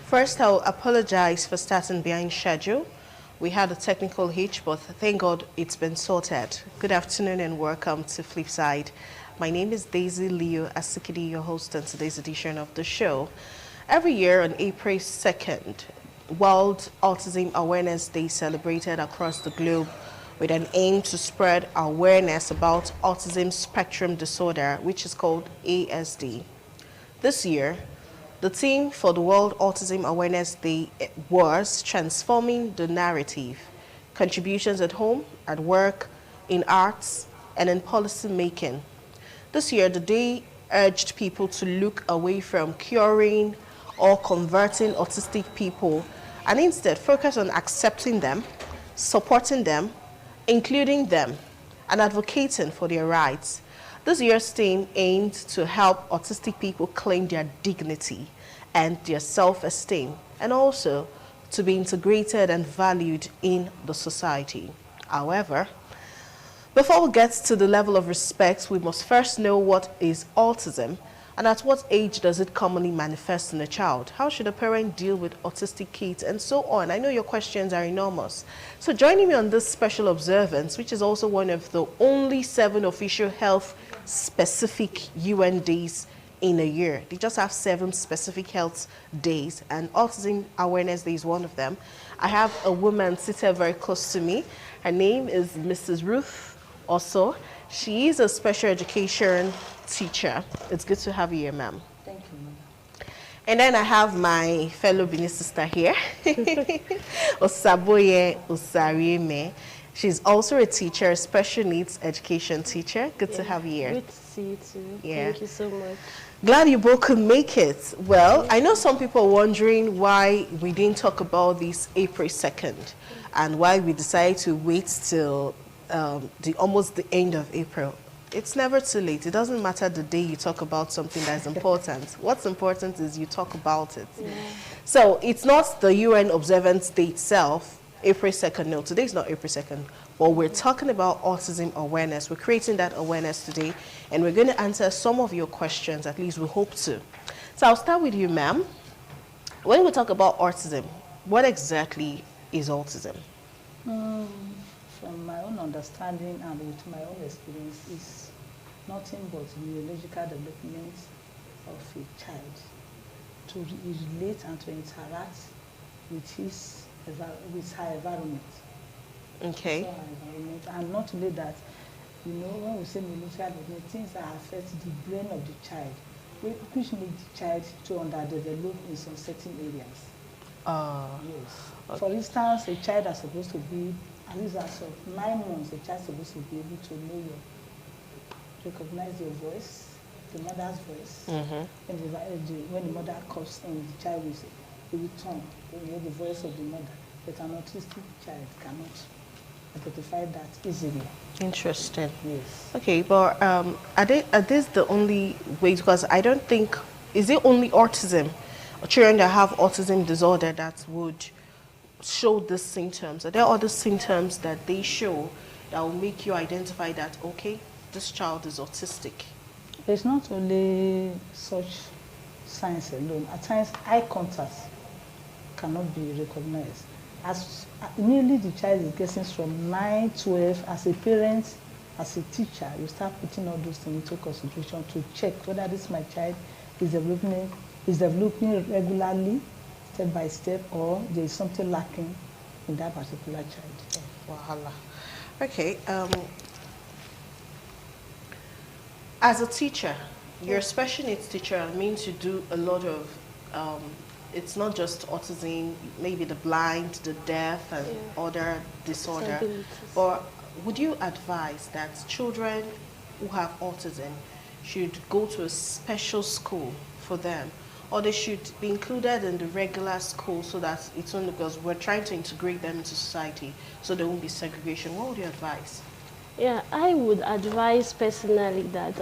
First, I'll apologize for starting behind schedule. We had a technical hitch, but thank God it's been sorted. Good afternoon and welcome to Flipside. My name is Daisy Leo Asikidi, your host on today's edition of the show. Every year on April 2nd, World Autism Awareness Day is celebrated across the globe with an aim to spread awareness about autism spectrum disorder, which is called ASD. This year, the theme for the World Autism Awareness Day was Transforming the Narrative, Contributions at Home, at Work, in Arts, and in Policy Making. This year, the day urged people to look away from curing or converting autistic people and instead focus on accepting them, supporting them, including them, and advocating for their rights. This year's theme aimed to help autistic people claim their dignity and their self-esteem, and also to be integrated and valued in the society. However, before we get to the level of respect, we must first know what is autism and at what age does it commonly manifest in a child? How should a parent deal with autistic kids and so on? I know your questions are enormous. So joining me on this special observance, which is also one of the only 7 official health-specific UN days in a year. They just have 7 specific health days, and Autism Awareness Day is one of them. I have a woman seated very close to me. Her name is Mrs. Ruth Oso. She is a special education teacher. It's good to have you here, ma'am. Thank you, ma'am. And then I have my fellow Benin sister here, Osaboye Osarieme. She's also a teacher, a special needs education teacher. Good to have you here. Good to see you too. Yeah. Thank you so much. Glad you both could make it. Well, I know some people are wondering why we didn't talk about this April 2nd and why we decided to wait till almost the end of April. It's never too late. It doesn't matter the day you talk about something that's important. What's important is you talk about it. Yeah. So it's not the UN observance day itself, April 2nd. No, today is not April 2nd. But we're talking about autism awareness. We're creating that awareness today. And we're going to answer some of your questions, at least we hope to. So I'll start with you, ma'am. When we talk about autism, what exactly is autism? From my own understanding and with my own experience, is nothing but neurological development of a child to relate and to interact with her environment. Okay. So environment, and not only that, you know, when we say neurological development, things that affect the brain of the child, which make the child to underdevelop in some certain areas. Yes. Okay. For instance, a child is supposed to be, at least as of 9 months, a child is supposed to be able to know recognize your voice, the mother's voice. Mm-hmm. And when the mother coughs in, the child will return. You hear the voice of the mother. But an autistic child cannot identify that easily. Interesting. Yes. Okay, but are these the only ways? Because I don't think, is it only autism, or children that have autism disorder that would show these symptoms? Are there other symptoms that they show that will make you identify that, okay, this child is autistic? It's not only such signs alone. At times, eye contact cannot be recognized. As immediately the child is getting from 9, 12, as a parent, as a teacher, you start putting all those things into consideration to check whether this my child is developing regularly, step by step, or there is something lacking in that particular child. Wahala. Okay. As a teacher, you're a special needs teacher. Means you do a lot of. It's not just autism, maybe the blind, the deaf, and other disorder. But would you advise that children who have autism should go to a special school for them, or they should be included in the regular school so that it's only because we're trying to integrate them into society so there won't be segregation? What would you advise? Yeah, I would advise personally that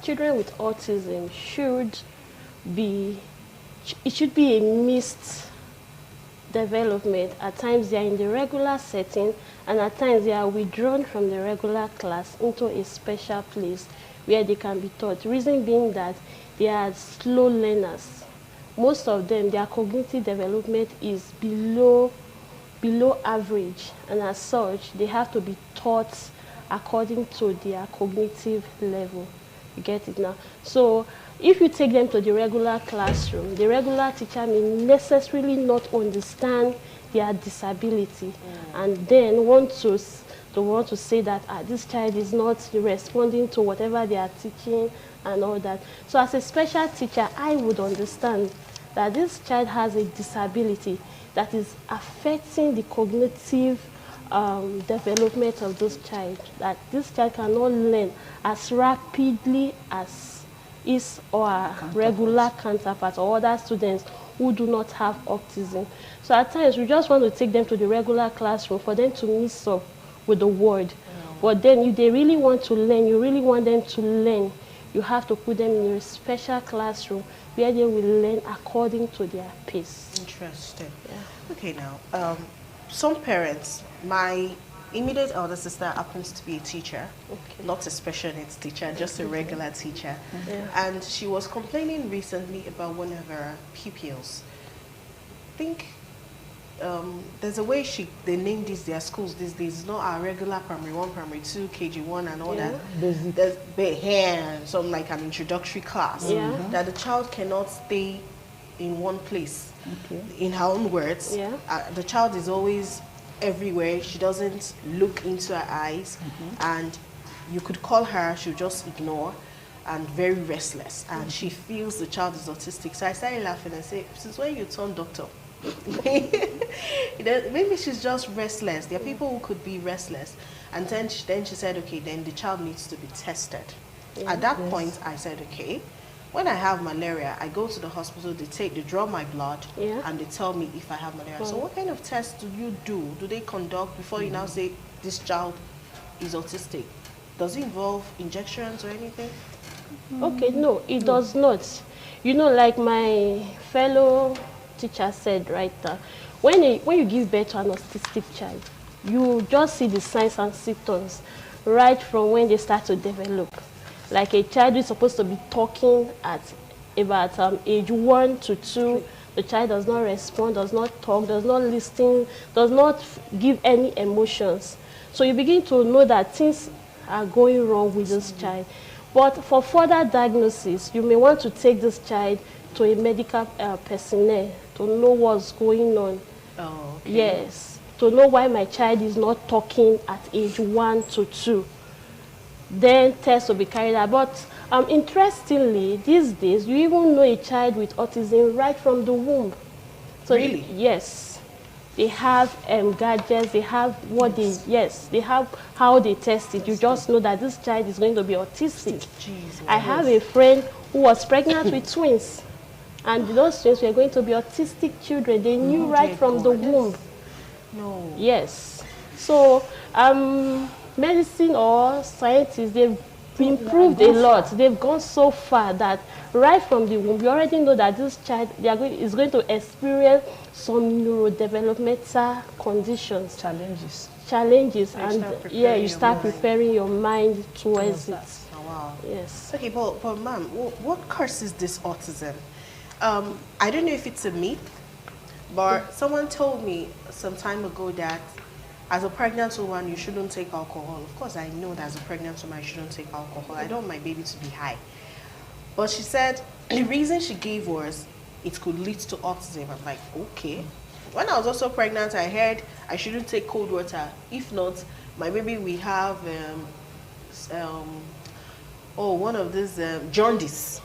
children with autism should be a mixed development. At times they are in the regular setting, and at times they are withdrawn from the regular class into a special place where they can be taught. Reason being that they are slow learners. most of them, their cognitive development is below average, and as such, they have to be taught according to their cognitive level. You get it now? So if you take them to the regular classroom, the regular teacher may necessarily not understand their disability, and then want to say that this child is not responding to whatever they are teaching and all that. So as a special teacher, I would understand that this child has a disability that is affecting the cognitive development of this child, that this child cannot learn as rapidly as his or her regular counterparts or other students who do not have autism. So at times, we just want to take them to the regular classroom for them to mix up with the word. But then if they really want to learn, you really want them to learn, you have to put them in a special classroom where they will learn according to their pace. Interesting. Yeah. Okay, now, some parents, my immediate elder sister happens to be a teacher, not a special needs teacher, just a regular teacher. Yeah. And she was complaining recently about one of her pupils. I think there's a way they name their schools these days. It's not our regular primary 1, primary 2, KG1 and all that. There's some like an introductory class that the child cannot stay in one place. In her own words, the child is always everywhere. She doesn't look into her eyes, and you could call her, she'll just ignore, and very restless, and she feels the child is autistic. So I started laughing and said, since when you turned doctor? Maybe she's just restless. There are people who could be restless. And then she said, okay, then the child needs to be tested. At that point, I said, okay, when I have malaria, I go to the hospital, they draw my blood, and they tell me if I have malaria. So what kind of tests do you do? Do they conduct before you now say this child is autistic? Does it involve injections or anything? Okay, no, it does not. You know, like my fellow teacher said right now, when you give birth to an autistic child, you just see the signs and symptoms right from when they start to develop. Like a child is supposed to be talking at about age 1 to 2. The child does not respond, does not talk, does not listen, does not give any emotions. So you begin to know that things are going wrong with this child. But for further diagnosis, you may want to take this child to a medical personnel to know what's going on. Oh, okay. Yes, to know why my child is not talking at age 1 to 2. Then tests will be carried out. But interestingly, these days, you even know a child with autism right from the womb. So really? Yes. They have gadgets, they have they have how they test it. You just know that this child is going to be autistic. I have a friend who was pregnant with twins, and those twins were going to be autistic children. They knew right from the womb. No. Yes. So medicine or scientists, they've improved a lot. They've gone so far that right from the womb, you already know that this child is going to experience some neurodevelopmental conditions. Challenges, and you start preparing your mind towards it. Oh, wow. Yes. Okay, but ma'am, what causes this autism? I don't know if it's a myth, but someone told me some time ago that as a pregnant woman, you shouldn't take alcohol. Of course, I know that as a pregnant woman, I shouldn't take alcohol. I don't want my baby to be high. But she said the reason she gave was it could lead to autism. I'm like, okay. When I was also pregnant, I heard I shouldn't take cold water. If not, my baby will have one of these jaundice.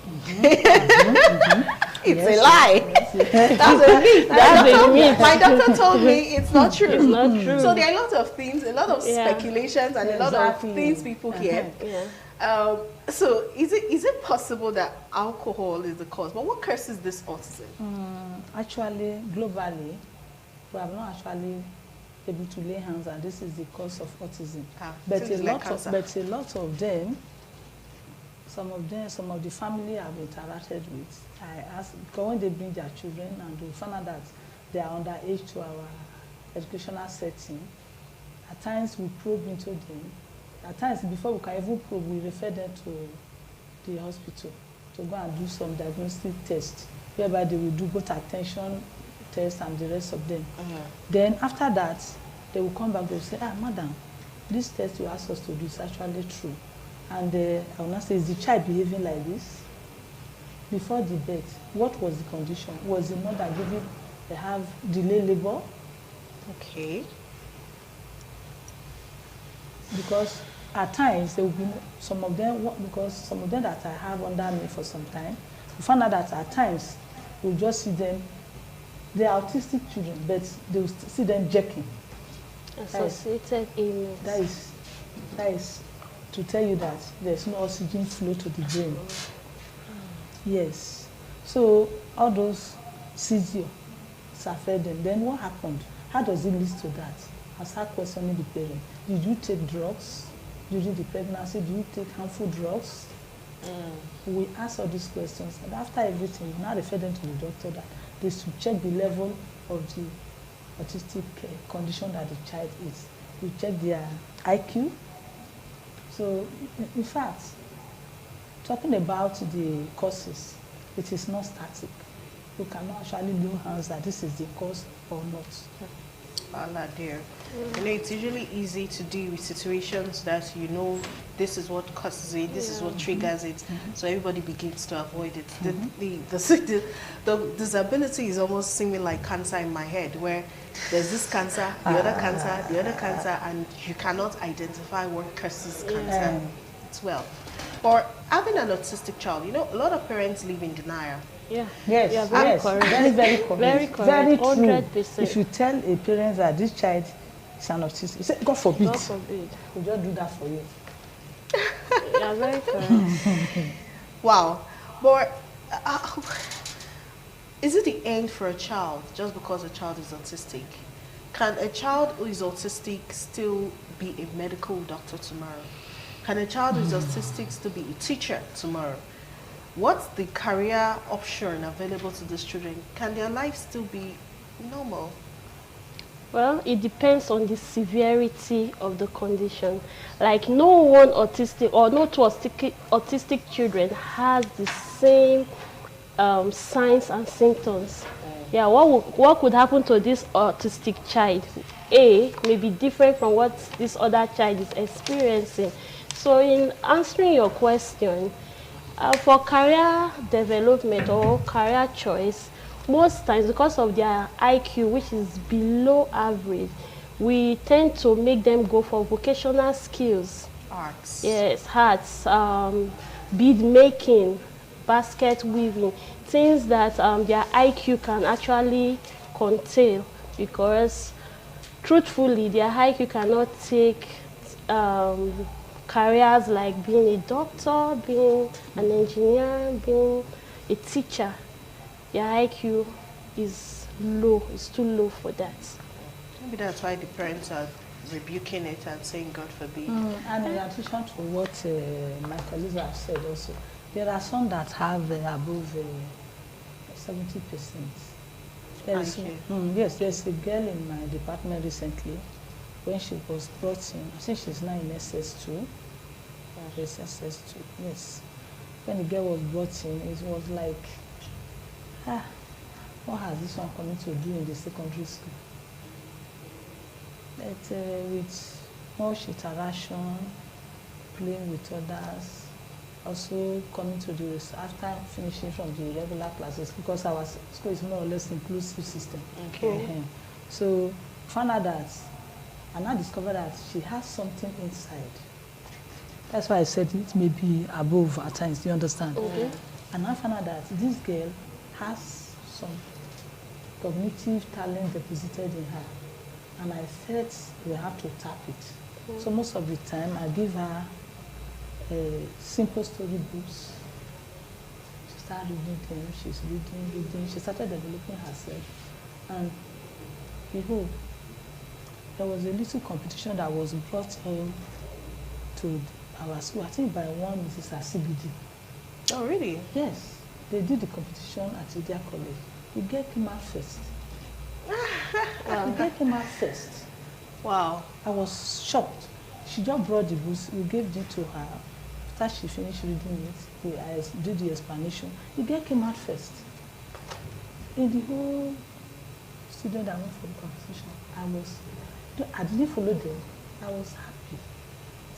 It's a lie. That's a myth. My doctor told me it's not true. It's not true. So there are a lot of things, a lot of speculations, and a lot of things people hear. So is it possible that alcohol is the cause? But what causes this autism? Actually, globally, we have not actually able to lay hands, and this is the cause of autism. But a lot of them, some of the family I've interacted with, I ask, because when they bring their children and they find out that they are underage to our educational setting, at times we probe into them. At times, before we can even probe, we refer them to the hospital to go and do some diagnostic tests whereby they will do both attention test and the rest of them. Then after that, they will come back, they will say, ah, madam, this test you asked us to do is actually true. And I will not say, is the child behaving like this? Before the birth, what was the condition? Was the mother giving, they have delay labor? Okay. Because at times, there will be some of them, because some of them that I have under me for some time, we found out that at times, we'll just see them, they are autistic children, but they will see them jerking. Associated illness. That is to tell you that there's no oxygen flow to the brain. Yes. So all those seizures affect them. Then what happened? How does it lead to that? I start questioning the parent. Did you take drugs during the pregnancy? Did you take harmful drugs? We ask all these questions, and after everything, we now refer them to the doctor that they should check the level of the autistic condition that the child is. We check their IQ. So, in fact, talking about the causes, it is not static. You cannot actually lay hands that this is the cause or not. Allah dear. You know, it's usually easy to deal with situations that you know this is what causes it, this is what triggers it, so everybody begins to avoid it. The disability is almost seeming like cancer in my head, where there's this cancer, the other cancer, and you cannot identify what causes cancer as well. Or having an autistic child, you know, a lot of parents live in denial. Yeah. Yes, yeah, very correct. Very correct. Very correct. Very true. 100%. If you tell a parent that this child is an autistic, you say, God forbid. God forbid. We'll just do that for you. Yeah, very correct. Wow. But is it the end for a child just because a child is autistic? Can a child who is autistic still be a medical doctor tomorrow? Can a child who is autistic still be a teacher tomorrow? What's the career option available to these children? Can their life still be normal? Well, it depends on the severity of the condition. Like no one autistic or no two autistic children has the same signs and symptoms. Yeah, what could happen to this autistic child? A may be different from what this other child is experiencing. So in answering your question, for career development or career choice, most times because of their IQ, which is below average, we tend to make them go for vocational skills. Arts. Yes, arts, bead making, basket weaving, things that their IQ can actually contain, because truthfully, their IQ cannot take careers like being a doctor, being an engineer, being a teacher. Their IQ is low, it's too low for that. Maybe that's why the parents are rebuking it and saying, God forbid. And in addition to what my colleagues have said also, there are some that have above 70%. Yes, there's a girl in my department recently. When she was brought in, I think she's now in SS2. Yes, SS2, yes. When the girl was brought in, it was like, what has this one coming to do in the secondary school? But with much interaction, playing with others, also coming to the after finishing from the regular classes, because our school is more or less inclusive system. Okay. So found out that, and I discovered that she has something inside. That's why I said it may be above at times, do you understand? Okay. And I found out that this girl has some cognitive talent deposited in her. And I felt we have to tap it. So most of the time, I give her simple story books. She started reading them, she's reading. She started developing herself. And behold, there was a little competition that was brought in to our school, I think by one Mrs. CBD. Oh, really? Yes. They did the competition at Idia College. The girl came out first. The girl came out first. Wow. I was shocked. She just brought the books, we gave it to her. After she finished reading it, I did the explanation. The girl came out first. in the whole student that went for the competition, I didn't follow them. I was happy.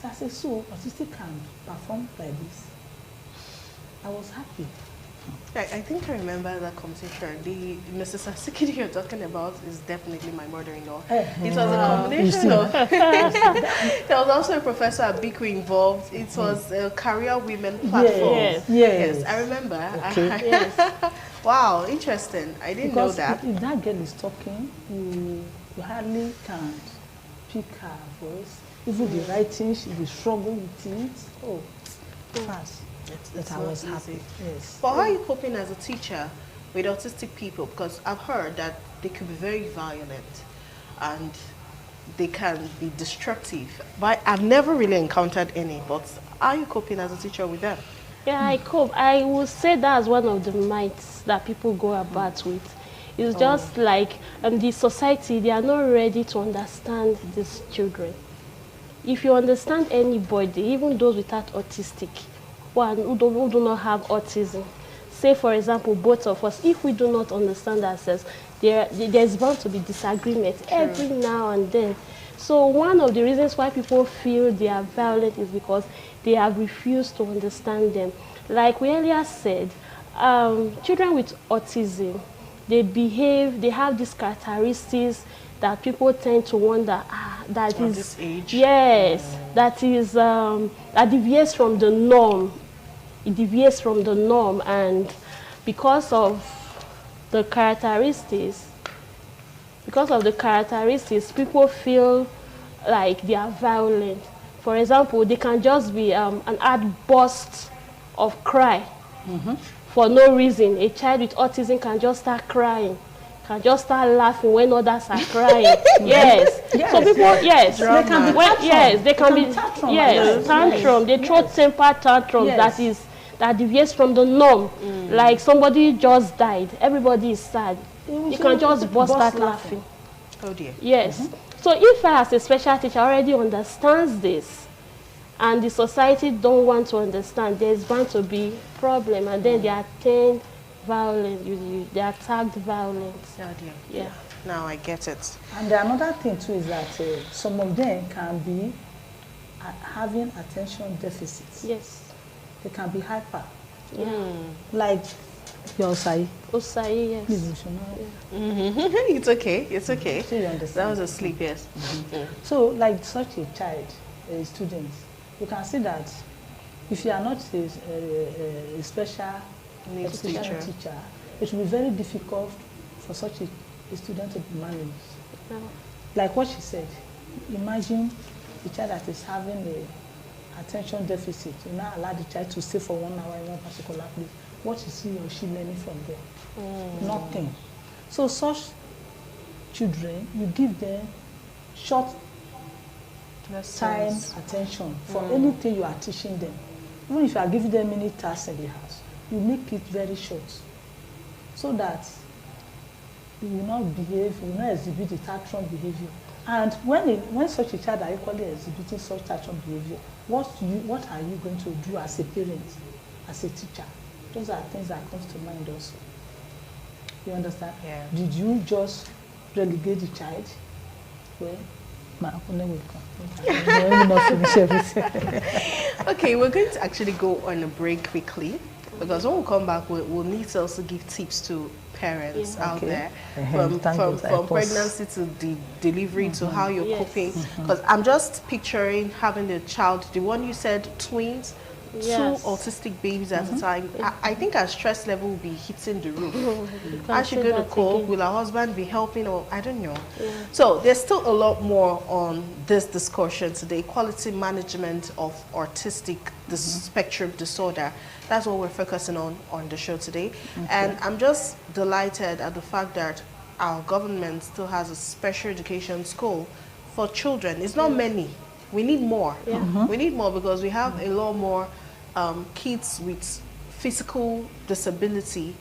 So I said, so autistic can perform like this. I was happy. I think I remember that competition. The Mrs. Asikidi you're talking about is definitely my mother-in-law. It was a combination of... There was also a professor at Biku involved. It was a career women platform. Yes. I remember. Okay. Yes. Wow, interesting. I didn't know that. If that girl is talking, you hardly can pick her voice. Even the writing, she will struggle with it. Oh, fast. But I was happy. Yes. But how are you coping as a teacher with autistic people? Because I've heard that they could be very violent and they can be destructive. But I've never really encountered any. But how are you coping as a teacher with them? Yeah, I cope. I would say that's one of the myths that people go about with. It's just like the society, they are not ready to understand these children. If you understand anybody, even those without autistic, who do not have autism, say for example, both of us, if we do not understand ourselves, there's bound to be disagreement every now and then. So one of the reasons why people feel they are violent is because they have refused to understand them. Like we earlier said, children with autism, they have these characteristics that people tend to wonder, that At this age? Yes, that deviates from the norm. It deviates from the norm, and because of the characteristics, people feel like they are violent. For example, they can just be an outburst of cry for no reason. A child with autism can just start crying, can just start laughing when others are crying. Yes. So people, they can be they can be tantrum. They throw temper tantrums that deviates from the norm. Like somebody just died, everybody is sad. You can just burst out laughing. Oh dear. Yes. So if I as a special teacher already understands this, and the society don't want to understand, there's bound to be problem, and then they attend violence. They attacked violence. Oh dear. Yeah. Now I get it. And another thing too is that some of them can be having attention deficits. Yes. They can be hyper. Yeah. Like your Osai. Osai, yes. Please, you should know. It's okay. It's okay. So you understand. That was a sleep, yes. So, like such a child, a student, you can see that if you are not a special Needs teacher, it will be very difficult for such a student to be managed. Yeah. Like what she said, imagine a child that is having a attention deficit. You now allow the child to stay for 1 hour in one particular place. What is he or she learning from there? Nothing. So such children, you give them short time attention for anything you are teaching them. Even if you are giving them many tasks in the house, you make it very short so that you will not behave, you will not exhibit the tantrum behavior. And when such a child are equally exhibiting such tantrum behavior, what are you going to do as a parent, as a teacher? Those are things that comes to mind also. You understand? Yeah. Did you just relegate the child? Well, my opponent will come. I will not finish everything. Okay, we're going to actually go on a break quickly, because when we come back, we'll need to also give tips to parents out there, from pregnancy to the delivery to how you're coping. Because I'm just picturing having the child, the one you said twins, two autistic babies at a time. I think our stress level will be hitting the roof. How's she going to cope? Will her husband be helping, or I don't know. So there's still a lot more on this discussion today. Quality management of autistic spectrum disorder. That's what we're focusing on the show today. And I'm just delighted at the fact that our government still has a special education school for children. It's not many. We need more. We need more, because we have a lot more kids with physical disability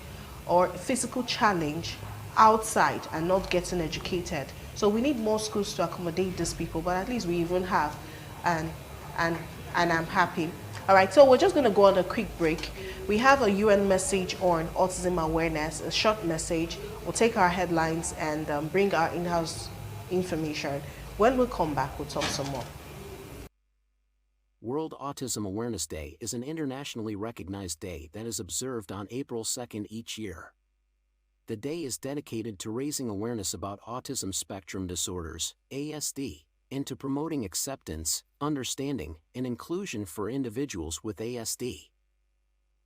or physical challenge outside and not getting educated. So we need more schools to accommodate these people, but at least we even have, and I'm happy. All right, so we're just going to go on a quick break. We have a UN message on autism awareness, a short message. We'll take our headlines and bring our in-house information. When we come back, we'll talk some more. World Autism Awareness Day is an internationally recognized day that is observed on April 2nd each year. The day is dedicated to raising awareness about autism spectrum disorders, ASD, and to promoting acceptance, understanding, and inclusion for individuals with ASD.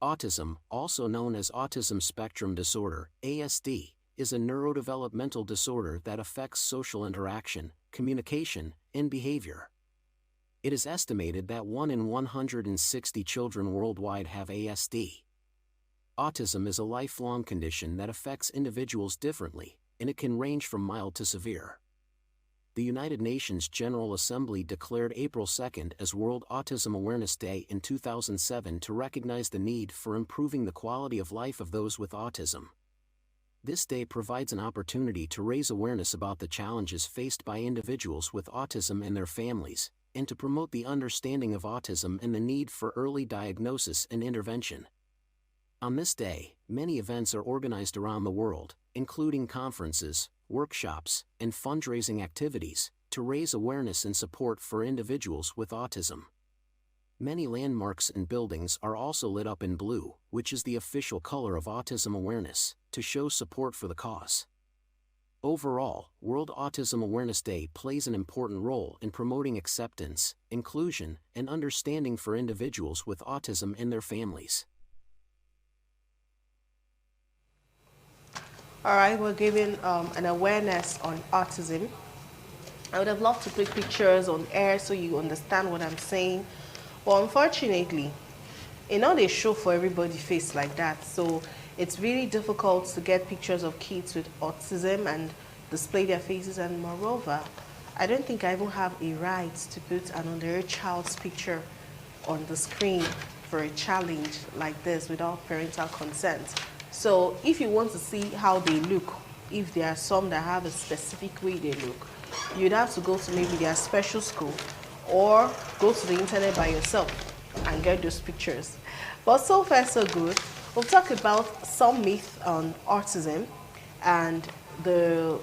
Autism, also known as autism spectrum disorder, ASD, is a neurodevelopmental disorder that affects social interaction, communication, and behavior. It is estimated that 1 in 160 children worldwide have ASD. Autism is a lifelong condition that affects individuals differently, and it can range from mild to severe. The United Nations General Assembly declared April 2nd as World Autism Awareness Day in 2007 to recognize the need for improving the quality of life of those with autism. This day provides an opportunity to raise awareness about the challenges faced by individuals with autism and their families, and to promote the understanding of autism and the need for early diagnosis and intervention. On this day, many events are organized around the world, including conferences, workshops, and fundraising activities, to raise awareness and support for individuals with autism. Many landmarks and buildings are also lit up in blue, which is the official color of autism awareness, to show support for the cause. Overall, World Autism Awareness Day plays an important role in promoting acceptance, inclusion, and understanding for individuals with autism and their families. All right, we're giving an awareness on autism. I would have loved to take pictures on air so you understand what I'm saying. But unfortunately, they show for everybody face like that. So it's really difficult to get pictures of kids with autism and display their faces. And moreover, I don't think I even have a right to put an underage child's picture on the screen for a challenge like this without parental consent. So if you want to see how they look, if there are some that have a specific way they look, you'd have to go to maybe their special school or go to the internet by yourself and get those pictures. But so far so good. We'll talk about some myth on autism and the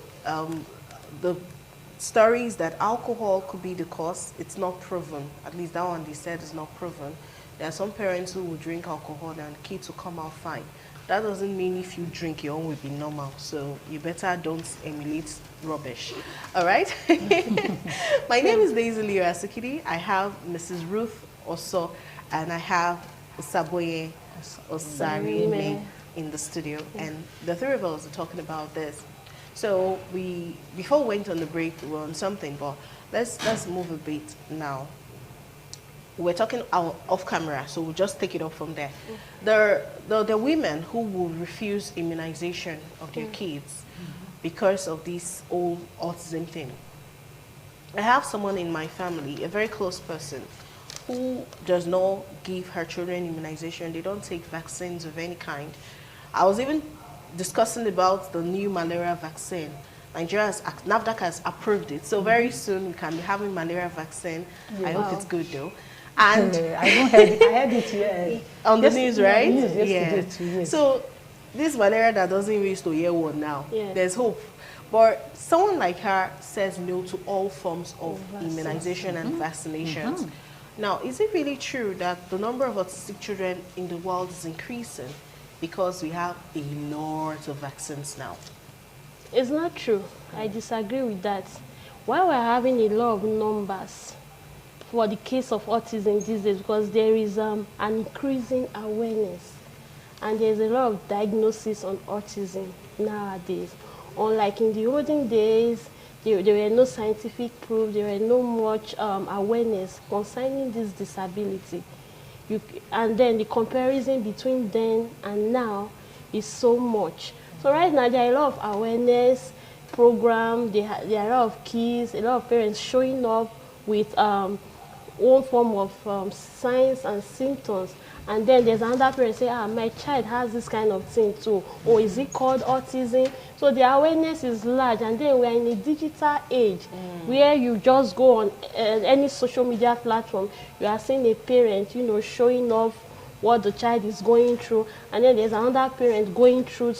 stories that alcohol could be the cause. It's not proven. At least that one they said is not proven. There are some parents who will drink alcohol and kids will come out fine. That doesn't mean if you drink, your own will be normal. So you better don't emulate rubbish. All right? My name is Daisy Leo Asikidi. I have Mrs. Ruth Oso and I have Saboye Osarime in the studio. And the three of us are talking about this. So before we went on the break, we were on something, but let's move a bit now. We're talking off camera, so we'll just take it up from there. The women who will refuse immunization of their kids because of this whole autism thing. I have someone in my family, a very close person, who does not give her children immunization. They don't take vaccines of any kind. I was even discussing about the new malaria vaccine. NAFDAC has approved it, so very soon we can be having malaria vaccine. Yeah. I hope it's good though. And I heard it on the news, right? News yesterday too, yes. So this malaria that doesn't reach to year one now, there's hope. But someone like her says no to all forms of immunization and vaccinations. Now, is it really true that the number of autistic children in the world is increasing because we have a lot of vaccines now? It's not true. I disagree with that. Why we're having a lot of numbers for the case of autism these days, because there is an increasing awareness and there's a lot of diagnosis on autism nowadays. Unlike in the olden days, there were no scientific proof, there were no much awareness concerning this disability. And then the comparison between then and now is so much. So right now there are a lot of awareness programs, there are a lot of kids, a lot of parents showing up with own form of signs and symptoms, and then there's another parent say, my child has this kind of thing too, or is it called autism? So the awareness is large, and then we're in a digital age where you just go on any social media platform, you are seeing a parent, you know, showing off what the child is going through, and then there's another parent going through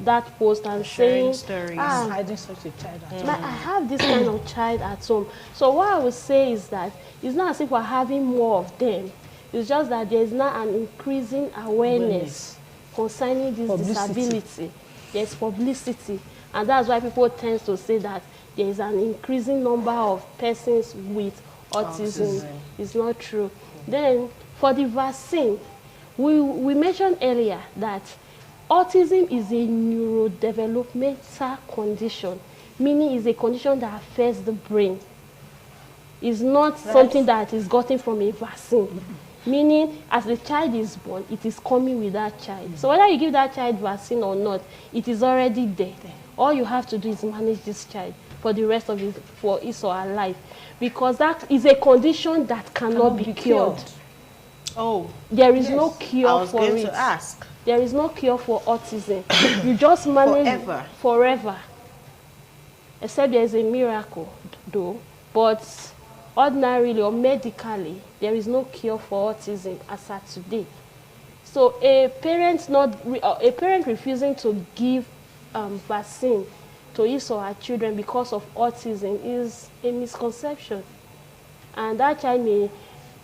that post and sharing saying, stories. Hiding such a child at home. I have this kind of child at home. So what I would say is that it's not as if we're having more of them. It's just that there's now an increasing awareness concerning this disability. There's publicity. And that's why people tend to say that there is an increasing number of persons with autism. It's not true. Then for the vaccine, we mentioned earlier that autism is a neurodevelopmental condition, meaning it's a condition that affects the brain. It's not something that is gotten from a vaccine. Meaning, as the child is born, it is coming with that child. So whether you give that child vaccine or not, it is already there. All you have to do is manage this child for the rest of his or her life, because that is a condition that cannot be cured. Oh, there is no cure I was for going it. to ask. There is no cure for autism. You just manage forever. Except there is a miracle, though. But ordinarily or medically, there is no cure for autism as at today. So a parent refusing to give vaccine to his or her children because of autism is a misconception, and that child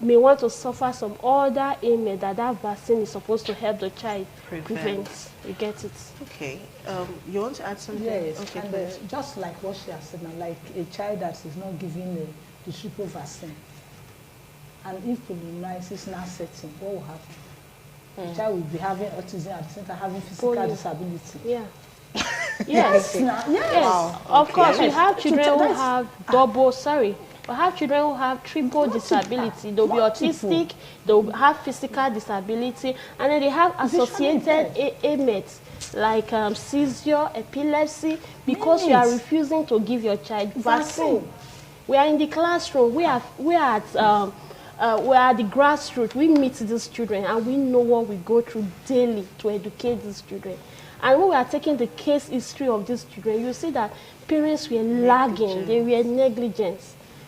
may want to suffer some other ailment that vaccine is supposed to help the child prevent. You get it? Okay. You want to add something? Yes. Okay, And just like what she has said, like a child that is not given the triple vaccine, and if polymyelitis now setting, what will happen? The child will be having autism at the same time having physical disability. Yeah. Yes. Yes. Wow. Of course, we have children who have we have children who have triple disability. They'll be autistic, they'll have physical disability, and then they have associated ailments like seizure, epilepsy, because you are refusing to give your child vaccine. We are in the classroom. We are at the grassroots. We meet these children, and we know what we go through daily to educate these children. And when we are taking the case history of these children, you see that parents were lagging, they were negligent.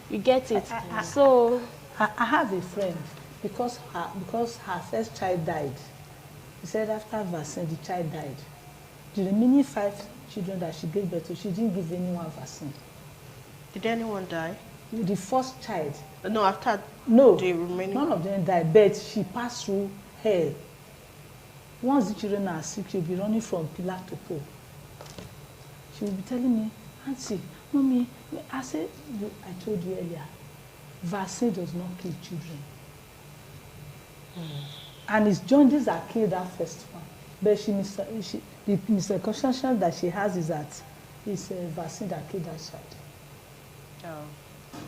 You get it? So I have a friend, because her first child died. He said after vaccine, the child died. The remaining 5 children that she gave birth to, she didn't give anyone vaccine. Did anyone die? The first child. No, after the remaining. None of them died, but she passed through hell. Once the children are sick, she'll be running from pillar to pole. She will be telling me, Auntie, Mommy, I said, I told you earlier, vaccine does not kill children. And it's jaundice that killed that first one. But the misconception that she has is that it's a vaccine that killed that child. Oh.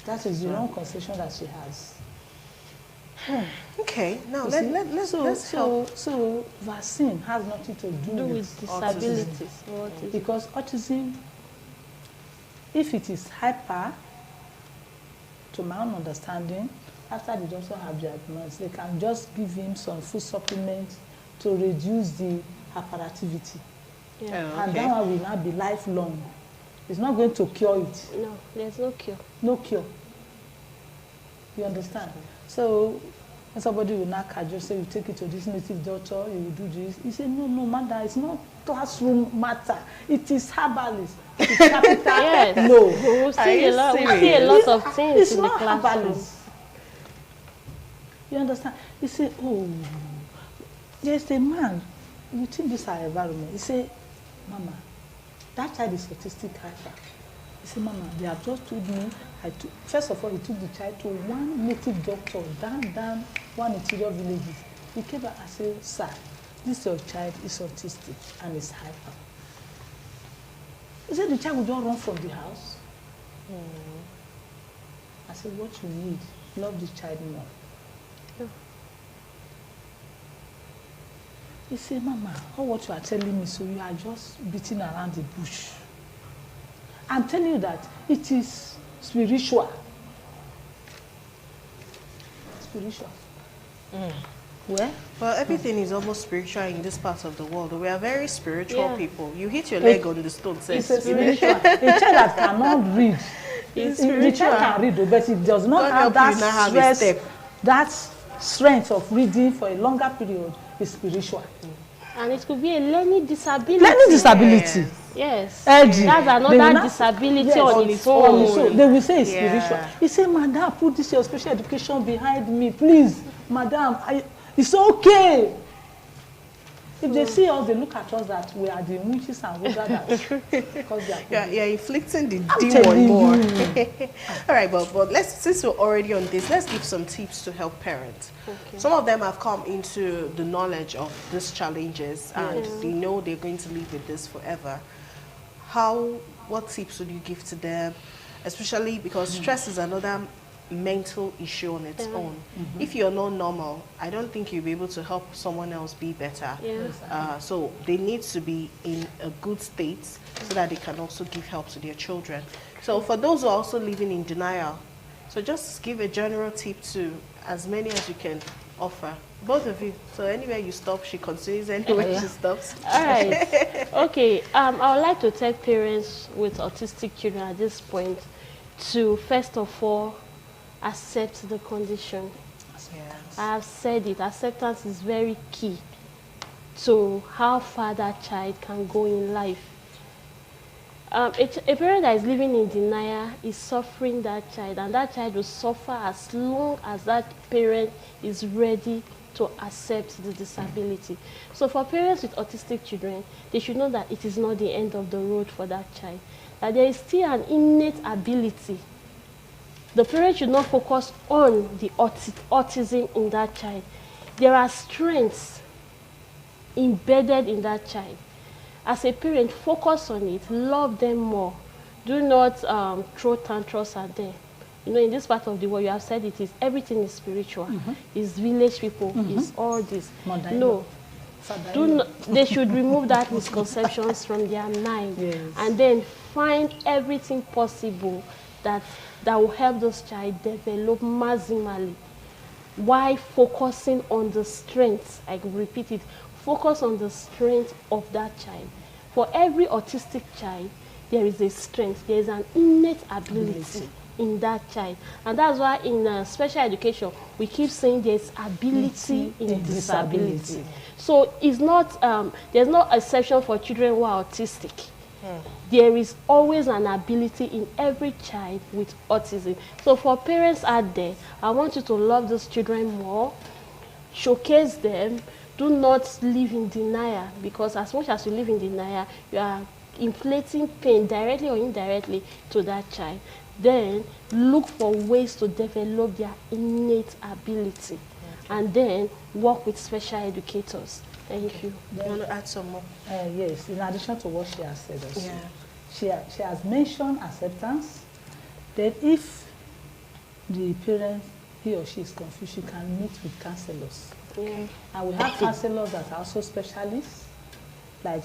That is the wrong conception that she has. Okay, now let's help. So vaccine has nothing to do with disabilities. Autism. Because autism, if it is hyper, to my own understanding, after the doctor have diagnosed, they can just give him some food supplements to reduce the hyperactivity. Yeah. And that one will not be lifelong. It's not going to cure it. No, there's no cure. No cure. You understand? So when somebody will not cajole, say you take it to this native doctor, you will do this. He said, no, matter, it's not classroom matter. It is herbalist. It is capital. Yes. No. We see a lot of things it's in not the classroom. Herbalist. You understand? He said, oh, there's a man within this our environment. He said, Mama, that child is autistic hyper. He said, Mama, they have just told me, first of all, he took the child to one native doctor down one interior villages. He came back and said, sir, this your child is autistic and is hyper. He said, the child will just run from the house. I said, what you need, love the child more. He said, Mama, all what you are telling me, so you are just beating around the bush. I'm telling you that it is spiritual. spiritual. Mm. Well, everything is almost spiritual in this part of the world. We are very spiritual people. You hit your It- leg on the stone, it's a spiritual. A child that cannot read. It's The child can read, but it does not God have help that you not have a stress, step. that strength of reading for a longer period is spiritual. And it could be a learning disability. Learning disability. Yes. LD. That's another disability on its own. So they will say it's Yeah. spiritual. He say, Madam, put this your special education behind me, please. Madam, it's okay. If they see us, they look at us that we are the witches and wizards because they are You're inflicting the I'm demon telling more. you. All right, but since we're already on this, let's give some tips to help parents. Okay. Some of them have come into the knowledge of these challenges and they know they're going to live with this forever. What tips would you give to them? Especially because stress is another mental issue on its own. If you're not normal, I don't think you'll be able to help someone else be better. So they need to be in a good state so that they can also give help to their children. So for those who are also living in denial, so just give a general tip to as many as you can offer. Both of you. So anywhere you stop, she continues. Anywhere she stops. All right. Okay. I would like to tell parents with autistic children at this point to first of all accept the condition. Yes. I have said it. Acceptance is very key to how far that child can go in life. A parent that is living in denial is suffering that child, and that child will suffer as long as that parent is ready to accept the disability. So for parents with autistic children, they should know that it is not the end of the road for that child, that there is still an innate ability. The parent should not focus on the autism in that child. There are strengths embedded in that child. As a parent, focus on it, love them more. Do not throw tantrums at them. You know, in this part of the world, you have said it is everything is spiritual. It's village people. It's all this. No, they should remove that misconceptions from their mind, and then find everything possible that will help those child develop maximally. Why focusing on the strengths? I repeat it. Focus on the strength of that child. For every autistic child, there is a strength. There is an innate ability in that child. And that's why in special education, we keep saying there's ability in disability. So it's not, there's no exception for children who are autistic. There is always an ability in every child with autism. So for parents out there, I want you to love those children more, showcase them. Do not live in denial, because as much as you live in denial, you are inflicting pain directly or indirectly to that child. Then look for ways to develop their innate ability, and then work with special educators. Thank you. You want to add some more? Yes, in addition to what she has said also. She has mentioned acceptance. That if the parent, he or she is confused, she can meet with counselors. And we have counselors that are also specialists, like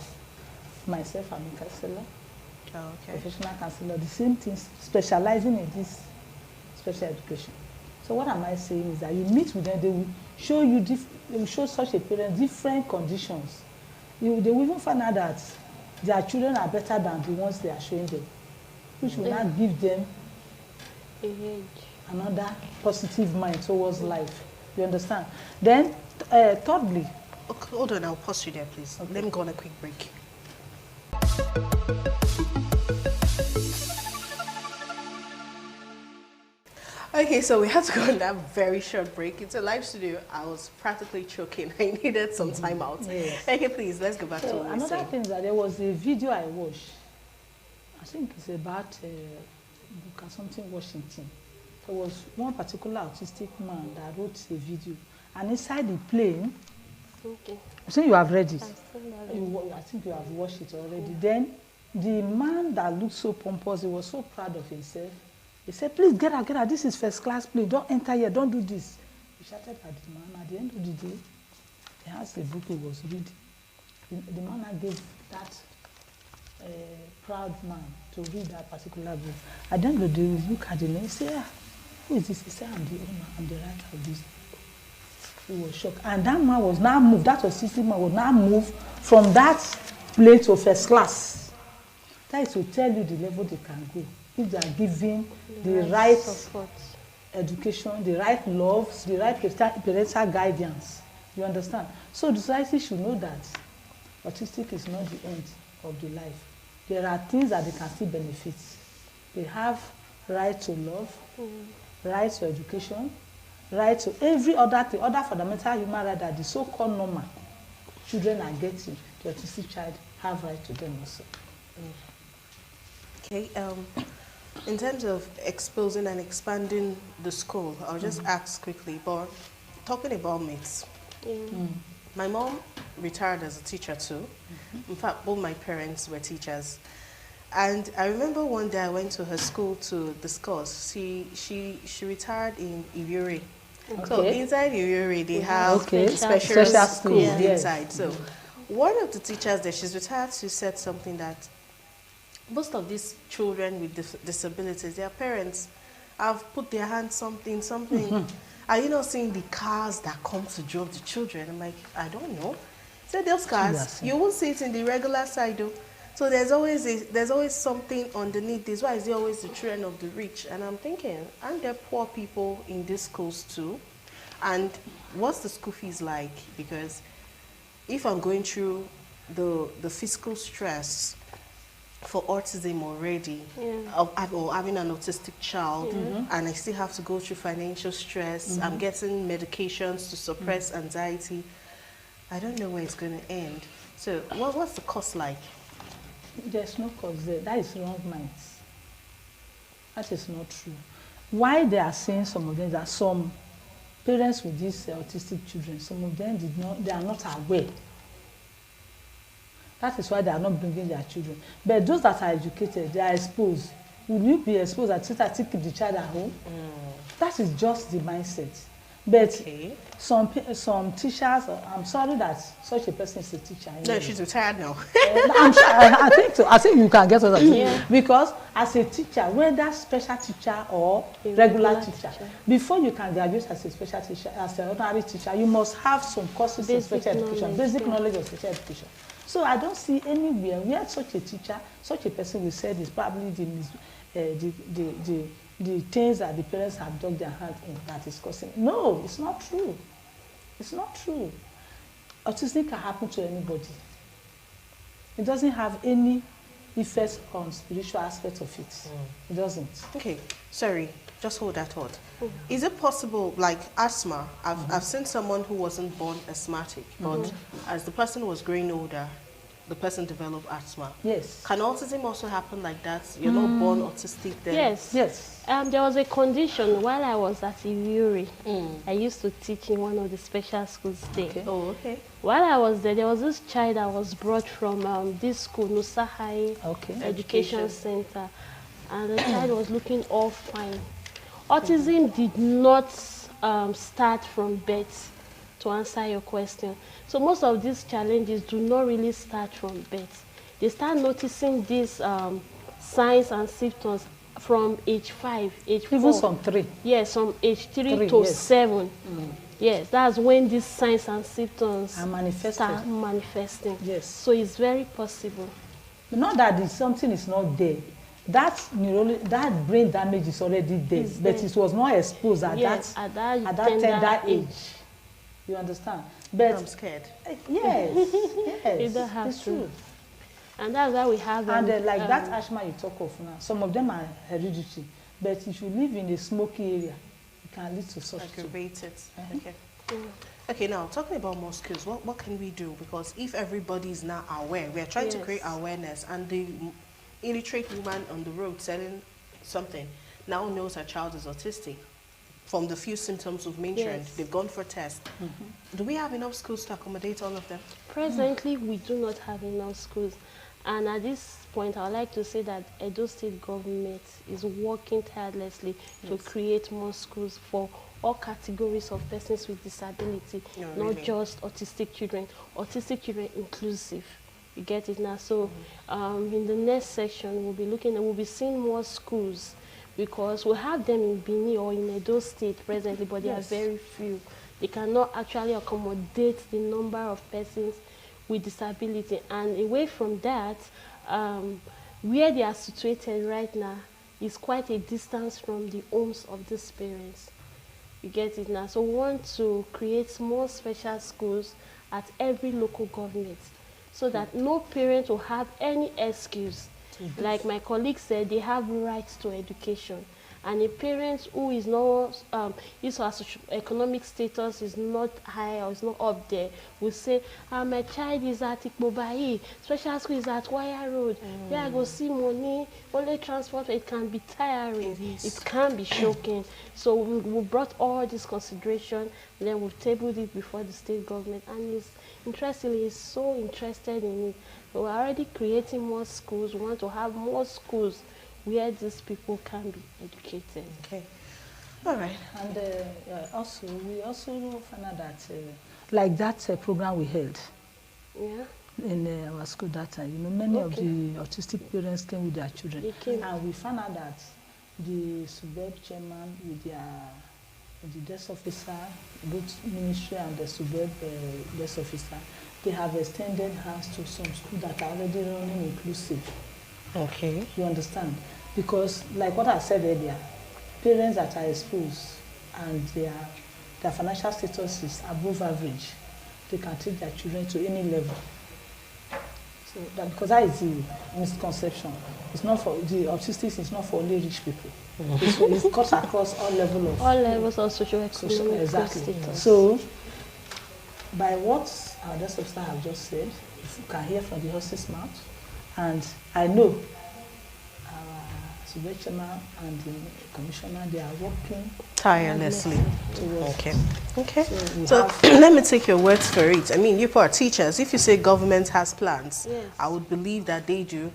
myself, I'm a counselor, professional counselor, the same thing, specializing in this special education. So what am I saying is that you meet with them, they will show you, they will show such a parent different conditions. They will even find out that their children are better than the ones they are showing them, which will not give them another positive mind towards life. You understand? Then, thirdly... Okay, hold on, I'll pause you there, please. Okay. Let me go on a quick break. Okay, so we had to go on that very short break. It's a live studio. I was practically choking. I needed some time out. Yes. Okay, please, let's go back to what another thing is that there was a video I watched. I think it's about book or something, Washington. There was one particular autistic man that wrote a video, and inside the plane, I think you have read it. I think you have watched it already. Then the man that looked so pompous, he was so proud of himself. He said, "Please get out, this is first class plane. Don't enter here, don't do this." He shouted at the man. At the end of the day, he has the book he was reading. The man gave that proud man to read that particular book. At the end of the day, he looked at the name and said, "Who is this?" He said, "I'm the owner, I'm the writer of this He was shocked. And that man was now moved, that autistic man was now moved from that place to first class. That is to tell you the level they can go. If they are given the right support, education, the right love, the right parental guidance. You understand? So the society should know that autistic is not the end of the life. There are things that they can still benefit. They have right to love, right to education, right to every other thing, other fundamental human right that the so-called normal children are getting. The autistic child have right to them also. Okay. In terms of exposing and expanding the school, I'll just ask quickly, but talking about mates, my mom retired as a teacher too. In fact, both my parents were teachers. And I remember one day I went to her school to discuss. She retired in Iviore. Okay. So inside Iviore, they have special schools inside. So one of the teachers that she's retired to said something that most of these children with disabilities, their parents have put their hands something. Are you not seeing the cars that come to drop the children? I'm like, I don't know. So those cars, you won't see it in the regular side though. So there's always something underneath this. Why is there always the children of the rich? And I'm thinking, aren't there poor people in these schools too? And what's the school fees like? Because if I'm going through the physical stress for autism already, or having an autistic child, and I still have to go through financial stress, I'm getting medications to suppress anxiety, I don't know where it's going to end. So what's the cost like? There's no cost there. That is wrong minds. That is not true. Why they are saying some of them, that some parents with these autistic children, some of them they are not aware. That is why they are not bringing their children. But those that are educated, they are exposed. Will you be exposed and take the child at home? That is just the mindset. But some teachers, I'm sorry that such a person is a teacher. No, she's retired now. I'm sure, I think so. I think you can get what because as a teacher, whether special teacher or regular teacher, before you can graduate as a special teacher, as an ordinary teacher, you must have some courses in special education, basic knowledge of special education. So I don't see anywhere where such a teacher, such a person will say is probably the things that the parents have dug their hand in that is causing. No, it's not true. It's not true. Autism can happen to anybody. It doesn't have any effects on spiritual aspects of it. It doesn't. Okay, sorry, just hold that thought. Is it possible, like asthma, I've seen someone who wasn't born asthmatic, but as the person was growing older, the person developed asthma. Yes. Can autism also happen like that? You're not born autistic then? Yes. Yes. There was a condition while I was at Iviore. I used to teach in one of the special schools there. Okay. Oh, okay. While I was there was this child that was brought from this school, Nusa High Education Center, and the child was looking all fine. Autism did not start from birth, to answer your question. So most of these challenges do not really start from birth. They start noticing these signs and symptoms from age 5, age 4. Even from 3. Yes, from age 3 to 7. Yes, that's when these signs and symptoms start manifesting. Yes. So it's very possible. Not that something is not there. That brain damage is already there, but it was not exposed at that tender age. You understand? But I'm scared. Yes, it's true. And that's why we have and like that asthma you talk of now, some of them are hereditary, but if you live in a smoky area, it can lead to such aggravated. Okay, now talking about more skills, what can we do? Because if everybody is now aware, we are trying to create awareness, and the illiterate woman on the road selling something now knows her child is autistic. From the few symptoms we've mentioned, they've gone for tests. Do we have enough schools to accommodate all of them? Presently, we do not have enough schools. And at this point, I would like to say that Edo State government is working tirelessly to create more schools for all categories of persons with disability, not just autistic children inclusive. You get it now? So in the next section, we'll be seeing more schools, because we have them in Benin or in Edo State presently, but they are very few. they cannot actually accommodate the number of persons with disability. And away from that, where they are situated right now is quite a distance from the homes of these parents. You get it now? So we want to create more special schools at every local government so that no parent will have any excuse. Like my colleague said, they have rights to education. And a parent who is not, his or her economic status is not high or is not up there, will say, my child is at Ikpobayi, special school is at Wire Road, where I go see money, only transport. It can be tiring, it can be shocking. So we brought all this consideration, and then we've tabled it before the state government, and it's, interestingly, is so interested in it. So we're already creating more schools. We want to have more schools where these people can be educated. Okay. All right. And we also found out that, like that program we held in our school that time, you know, many of the autistic parents came with their children. And we found out that the suburb chairman with the desk officer, both ministry and the suburb desk officer, they have extended hands to some schools that are already running inclusive. Okay. You understand? Because, like what I said earlier, parents that are exposed and their financial status is above average, they can take their children to any level. So that, because that is the misconception. It's not for the autistic. It's not for only rich people. It cuts across all levels of socio-economic status. So, by what our desk officer have just said, if you can hear from the horse's mouth, and I know our chairman and the commissioner, they are working tirelessly. Okay. Okay. So let me take your words for it. I mean, you are teachers. If you say government has plans, I would believe that they do.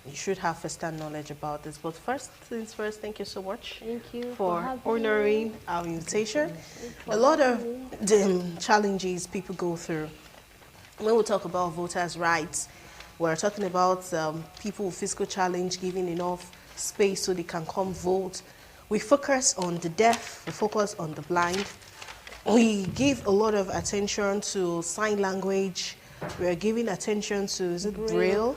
You should have first-hand knowledge about this. But first things first, thank you so much. Thank you for honoring our invitation. A lot of the challenges people go through. When we talk about voters' rights, we're talking about people with physical challenge, giving enough space so they can come vote. We focus on the deaf, we focus on the blind. We give a lot of attention to sign language. We're giving attention to, is it Braille?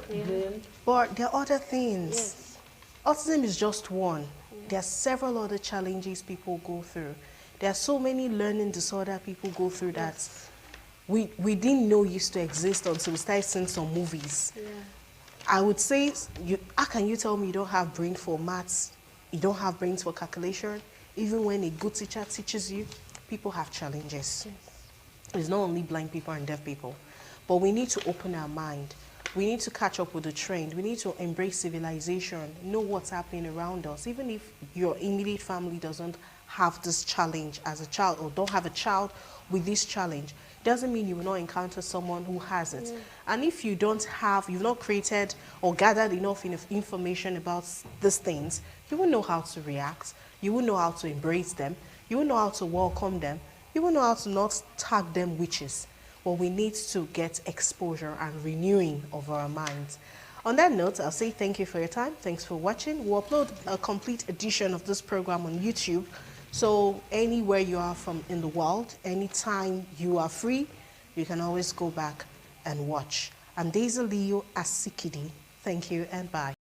But there are other things. Autism is just one. There are several other challenges people go through. There are so many learning disorder people go through that we didn't know used to exist until we started seeing some movies. I would say, how can you tell me you don't have brain for maths, you don't have brains for calculation? Even when a good teacher teaches you, people have challenges. It's not only blind people and deaf people. But we need to open our mind. We need to catch up with the trend. We need to embrace civilization, know what's happening around us. Even if your immediate family doesn't have this challenge as a child or don't have a child with this challenge, doesn't mean you will not encounter someone who has it. And if you don't have, you've not created or gathered enough information about these things, you won't know how to react. You won't know how to embrace them. You won't know how to welcome them. You won't know how to not tag them witches. Well, we need to get exposure and renewing of our minds. On that note, I'll say thank you for your time. Thanks for watching. We'll upload a complete edition of this program on YouTube. So anywhere you are from in the world, anytime you are free, you can always go back and watch. I'm Daisy Leo Asikidi. Thank you and bye.